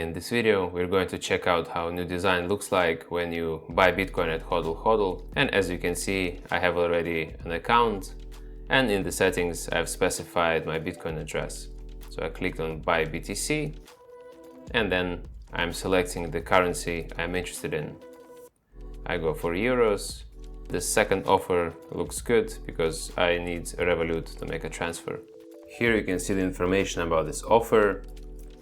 In this video, we're going to check out how new design looks like when you buy Bitcoin at HODL HODL. And as you can see, I have already an account, and in the settings, I've specified my Bitcoin address. So I clicked on Buy BTC, and then I'm selecting the currency I'm interested in. I go for euros. The second offer looks good because I need a Revolut to make a transfer. Here you can see the information about this offer,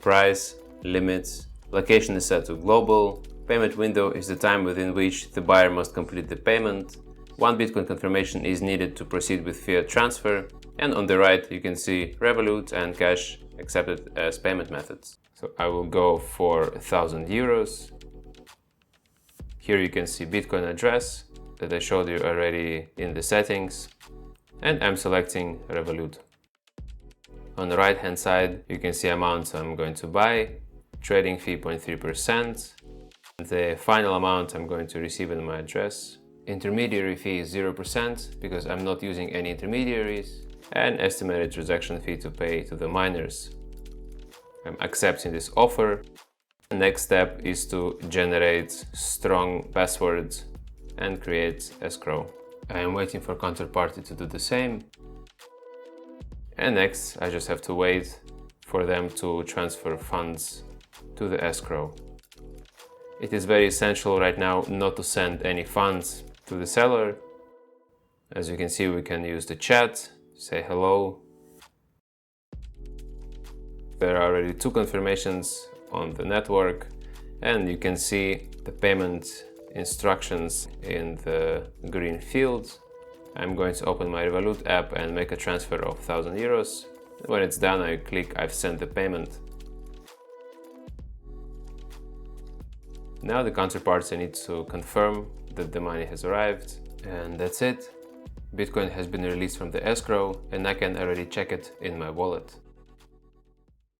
price, limits, location is set to global, payment window is the time within which the buyer must complete the payment, 1 Bitcoin confirmation is needed to proceed with fiat transfer, and on the right you can see Revolut and cash accepted as payment methods. So I will go for 1,000 euros. Here you can see Bitcoin address that I showed you already in the settings, and I'm selecting Revolut. On the right hand side you can see amounts I'm going to buy, trading fee 0.3%, the final amount I'm going to receive in my address, intermediary fee is 0% because I'm not using any intermediaries, and estimated transaction fee to pay to the miners. I'm accepting this offer. The next step is to generate strong passwords and create escrow. I am waiting for counterparty to do the same. And next, I just have to wait for them to transfer funds to the escrow. It is very essential right now not to send any funds to the seller. As you can see, we can use the chat, say hello. There are already 2 confirmations on the network, and you can see the payment instructions in the green field. I'm going to open my Revolut app and make a transfer of 1,000 euros. When it's done, I click I've sent the payment. Now the counterparty needs to confirm that the money has arrived, and that's it. Bitcoin has been released from the escrow and I can already check it in my wallet.